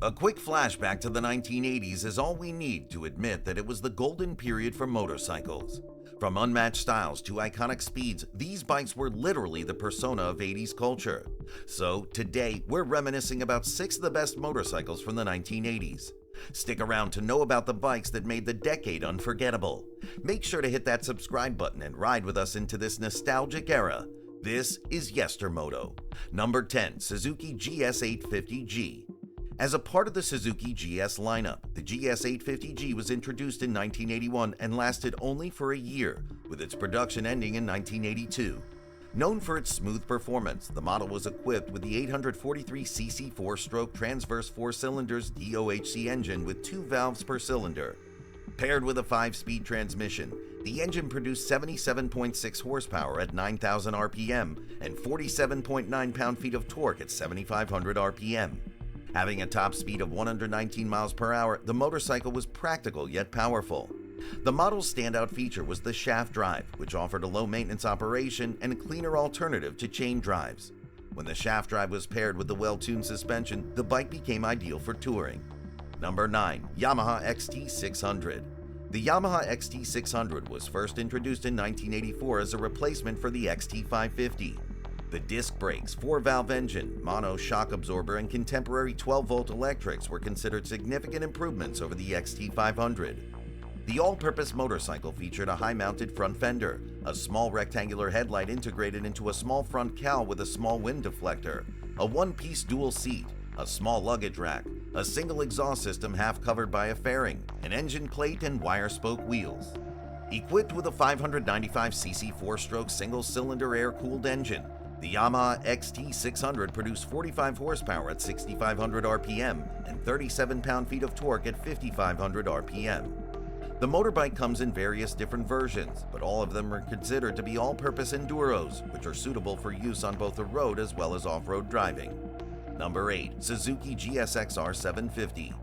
A quick flashback to the 1980s is all we need to admit that it was the golden period for motorcycles. From unmatched styles to iconic speeds, these bikes were literally the persona of 80s culture. So today, we're reminiscing about 6 of the best motorcycles from the 1980s. Stick around to know about the bikes that made the decade unforgettable. Make sure to hit that subscribe button and ride with us into this nostalgic era. This is Yestermoto. Number 10, Suzuki GS850G. As a part of the Suzuki GS lineup, the GS850G was introduced in 1981 and lasted only for a year, with its production ending in 1982. Known for its smooth performance, the model was equipped with the 843cc 4-stroke transverse 4-cylinders DOHC engine with 2 valves per cylinder. Paired with a 5-speed transmission, the engine produced 77.6 horsepower at 9,000 RPM and 47.9 pound-feet of torque at 7,500 RPM. Having a top speed of 119 miles per hour, the motorcycle was practical yet powerful. The model's standout feature was the shaft drive, which offered a low-maintenance operation and a cleaner alternative to chain drives. When the shaft drive was paired with the well-tuned suspension, the bike became ideal for touring. Number 9. Yamaha XT600. The Yamaha XT600 was first introduced in 1984 as a replacement for the XT550. The disc brakes, 4-valve engine, mono shock absorber, and contemporary 12-volt electrics were considered significant improvements over the XT500. The all-purpose motorcycle featured a high-mounted front fender, a small rectangular headlight integrated into a small front cowl with a small wind deflector, a one-piece dual seat, a small luggage rack, a single exhaust system half covered by a fairing, an engine plate, and wire-spoke wheels. Equipped with a 595cc 4-stroke single-cylinder air-cooled engine, the Yamaha XT600 produced 45 horsepower at 6,500 RPM and 37 pound-feet of torque at 5,500 RPM. The motorbike comes in various different versions, but all of them are considered to be all-purpose enduros, which are suitable for use on both the road as well as off-road driving. Number 8. Suzuki GSXR750.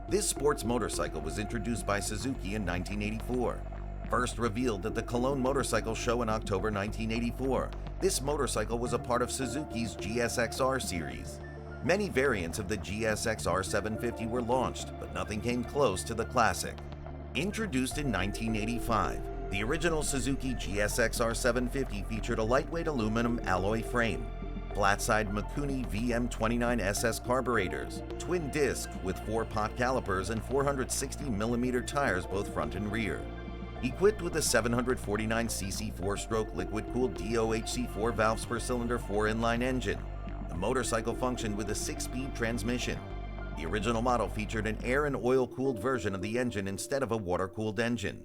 This sports motorcycle was introduced by Suzuki in 1984. First revealed at the Cologne Motorcycle Show in October 1984, this motorcycle was a part of Suzuki's GSXR series. Many variants of the GSXR750 were launched, but nothing came close to the classic. Introduced in 1985, the original Suzuki GSXR750 featured a lightweight aluminum alloy frame, flat-side Mikuni VM29SS carburetors, twin disc with 4-pot calipers, and 460mm tires both front and rear. Equipped with a 749cc 4-stroke liquid-cooled DOHC 4 valves per cylinder 4-inline engine, the motorcycle functioned with a 6-speed transmission. The original model featured an air and oil-cooled version of the engine instead of a water-cooled engine.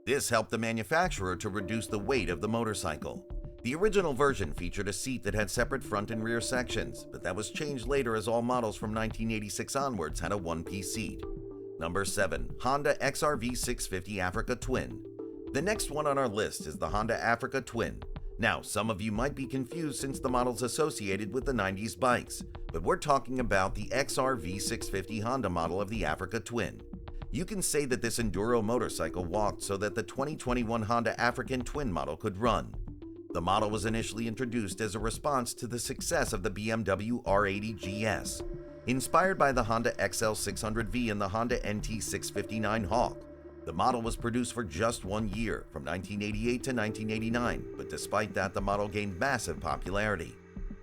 This helped the manufacturer to reduce the weight of the motorcycle. The original version featured a seat that had separate front and rear sections, but that was changed later as all models from 1986 onwards had a one-piece seat. Number 7. Honda XRV650 Africa Twin. The next one on our list is the Honda Africa Twin. Now, some of you might be confused since the model's associated with the 90s bikes, but we're talking about the XRV650 Honda model of the Africa Twin. You can say that this enduro motorcycle walked so that the 2021 Honda African Twin model could run. The model was initially introduced as a response to the success of the BMW R80 GS. Inspired by the Honda XL600V and the Honda NT659 Hawk, the model was produced for just 1 year, from 1988 to 1989, but despite that, the model gained massive popularity.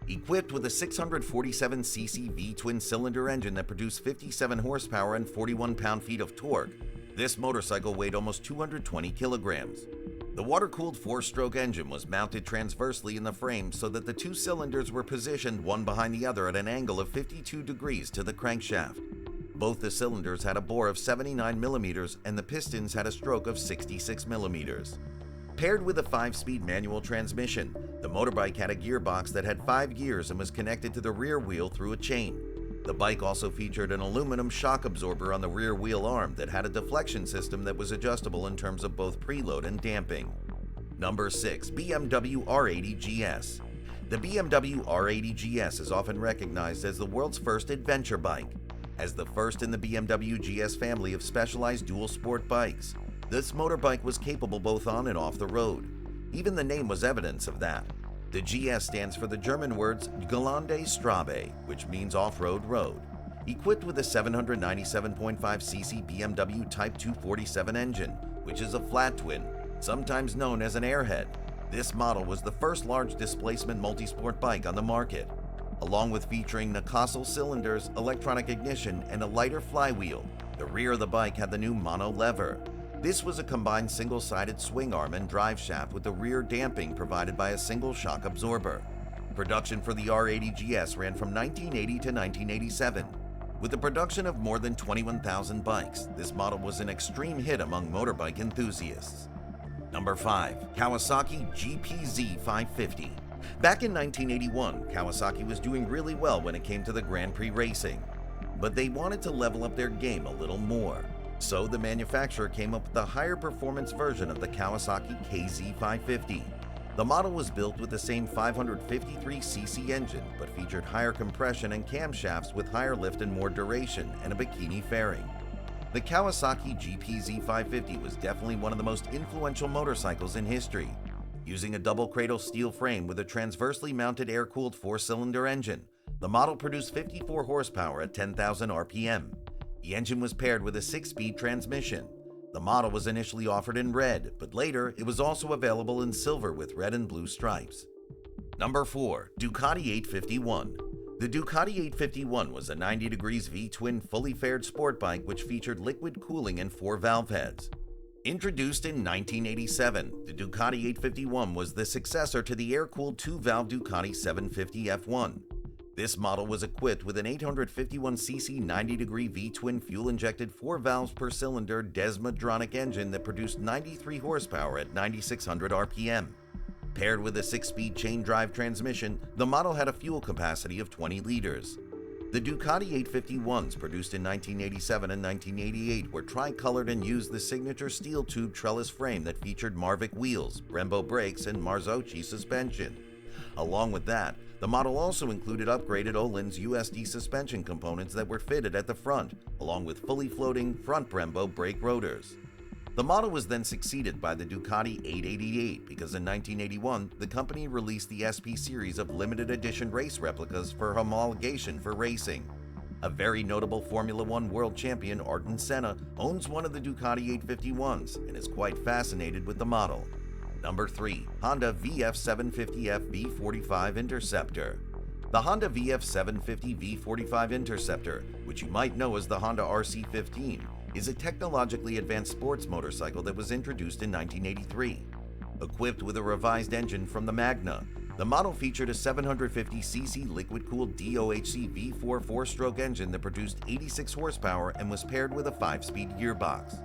Equipped with a 647cc V-twin-cylinder engine that produced 57 horsepower and 41 pound-feet of torque, this motorcycle weighed almost 220 kilograms. The water-cooled 4-stroke engine was mounted transversely in the frame so that the 2 cylinders were positioned one behind the other at an angle of 52 degrees to the crankshaft. Both the cylinders had a bore of 79mm and the pistons had a stroke of 66mm. Paired with a 5-speed manual transmission, the motorbike had a gearbox that had 5 gears and was connected to the rear wheel through a chain. The bike also featured an aluminum shock absorber on the rear wheel arm that had a deflection system that was adjustable in terms of both preload and damping. Number 6. BMW R80 GS. The BMW R80 GS is often recognized as the world's first adventure bike. As the first in the BMW GS family of specialized dual sport bikes, this motorbike was capable both on and off the road. Even the name was evidence of that. The GS stands for the German words Gelände Straße, which means off-road road. Equipped with a 797.5cc BMW Type 247 engine, which is a flat twin, sometimes known as an airhead, this model was the first large displacement multisport bike on the market. Along with featuring Nacostle cylinders, electronic ignition, and a lighter flywheel, the rear of the bike had the new mono lever. This was a combined single-sided swing arm and drive shaft with the rear damping provided by a single shock absorber. Production for the R80GS ran from 1980 to 1987. With a production of more than 21,000 bikes, this model was an extreme hit among motorbike enthusiasts. Number 5. Kawasaki GPZ550. Back in 1981, Kawasaki was doing really well when it came to the Grand Prix racing, but they wanted to level up their game a little more. So the manufacturer came up with a higher performance version of the Kawasaki KZ550. The model was built with the same 553cc engine, but featured higher compression and camshafts with higher lift and more duration, and a bikini fairing. The Kawasaki GPZ550 was definitely one of the most influential motorcycles in history. Using a double cradle steel frame with a transversely mounted air-cooled 4-cylinder engine, the model produced 54 horsepower at 10,000 RPM. The engine was paired with a 6-speed transmission. The model was initially offered in red, but later it was also available in silver with red and blue stripes. Number 4. Ducati 851. The Ducati 851 was a 90 degrees V-twin fully faired sport bike which featured liquid cooling and 4 valve heads. Introduced in 1987, the Ducati 851 was the successor to the air-cooled 2-valve Ducati 750 F1. This model was equipped with an 851cc 90-degree V-twin fuel-injected 4 valves per cylinder Desmodronic engine that produced 93 horsepower at 9,600 RPM. Paired with a 6-speed chain drive transmission, the model had a fuel capacity of 20 liters. The Ducati 851s produced in 1987 and 1988 were tri-colored and used the signature steel tube trellis frame that featured Marvick wheels, Brembo brakes, and Marzocchi suspension. Along with that, the model also included upgraded Öhlins USD suspension components that were fitted at the front, along with fully floating front Brembo brake rotors. The model was then succeeded by the Ducati 888 because in 1981, the company released the SP series of limited edition race replicas for homologation for racing. A very notable Formula One world champion, Ayrton Senna, owns one of the Ducati 851s and is quite fascinated with the model. Number 3. Honda VF750F V45 Interceptor. The Honda VF750 V45 Interceptor, which you might know as the Honda RC15, is a technologically advanced sports motorcycle that was introduced in 1983. Equipped with a revised engine from the Magna, the model featured a 750cc liquid-cooled DOHC V4 4-stroke engine that produced 86 horsepower and was paired with a 5-speed gearbox.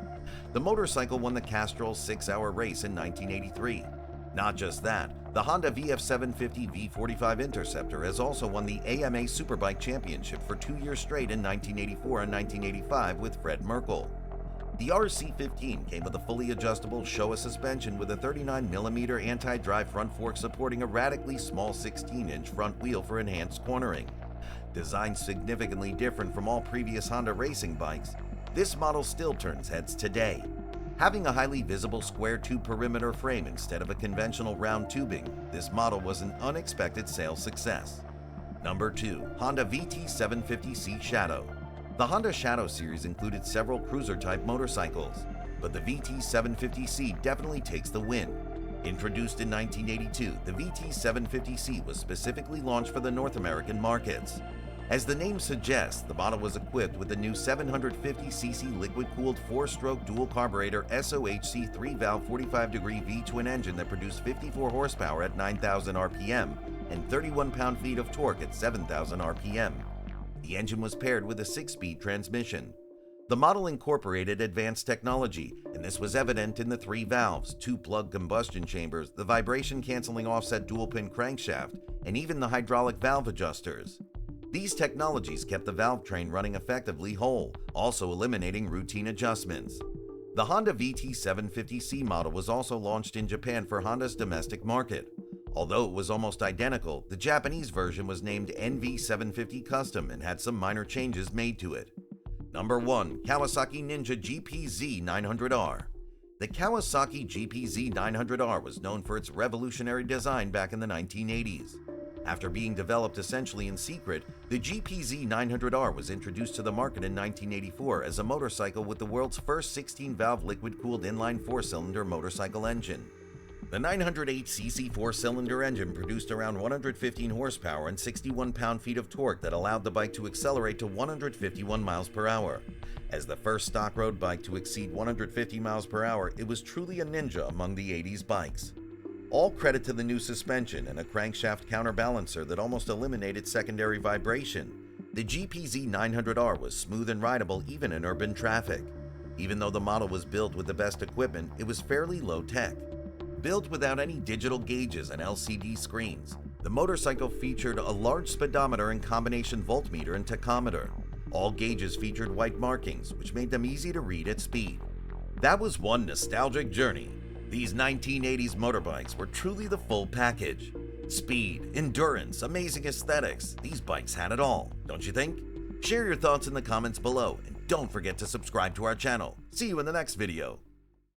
The motorcycle won the Castrol 6-hour race in 1983. Not just that, the Honda VF750 V45 Interceptor has also won the AMA Superbike Championship for 2 years straight in 1984 and 1985 with Fred Merkel. The RC15 came with a fully adjustable Showa suspension with a 39mm anti-drive front fork supporting a radically small 16-inch front wheel for enhanced cornering. Designed significantly different from all previous Honda racing bikes, this model still turns heads today. Having a highly visible square tube perimeter frame instead of a conventional round tubing, this model was an unexpected sales success. Number 2. Honda VT750C Shadow. The Honda Shadow series included several cruiser-type motorcycles, but the VT750C definitely takes the win. Introduced in 1982, the VT750C was specifically launched for the North American markets. As the name suggests, the model was equipped with the new 750cc liquid-cooled 4-stroke dual-carburetor SOHC 3-valve 45-degree V-twin engine that produced 54 horsepower at 9,000 RPM and 31 pound-feet of torque at 7,000 RPM. The engine was paired with a 6-speed transmission. The model incorporated advanced technology, and this was evident in the 3 valves, 2-plug combustion chambers, the vibration-canceling offset dual-pin crankshaft, and even the hydraulic valve adjusters. These technologies kept the valve train running effectively whole, also eliminating routine adjustments. The Honda VT750C model was also launched in Japan for Honda's domestic market. Although it was almost identical, the Japanese version was named NV750 Custom and had some minor changes made to it. Number 1. Kawasaki Ninja GPZ900R. The Kawasaki GPZ900R was known for its revolutionary design back in the 1980s. After being developed essentially in secret, the GPZ900R was introduced to the market in 1984 as a motorcycle with the world's first 16-valve liquid-cooled inline four-cylinder motorcycle engine. The 908cc four-cylinder engine produced around 115 horsepower and 61 pound-feet of torque that allowed the bike to accelerate to 151 miles per hour. As the first stock road bike to exceed 150 miles per hour, it was truly a ninja among the 80s bikes. All credit to the new suspension and a crankshaft counterbalancer that almost eliminated secondary vibration. The GPZ900R was smooth and rideable even in urban traffic. Even though the model was built with the best equipment, it was fairly low-tech. Built without any digital gauges and LCD screens, the motorcycle featured a large speedometer and combination voltmeter and tachometer. All gauges featured white markings, which made them easy to read at speed. That was one nostalgic journey. These 1980s motorbikes were truly the full package. Speed, endurance, amazing aesthetics, these bikes had it all, don't you think? Share your thoughts in the comments below, and don't forget to subscribe to our channel. See you in the next video.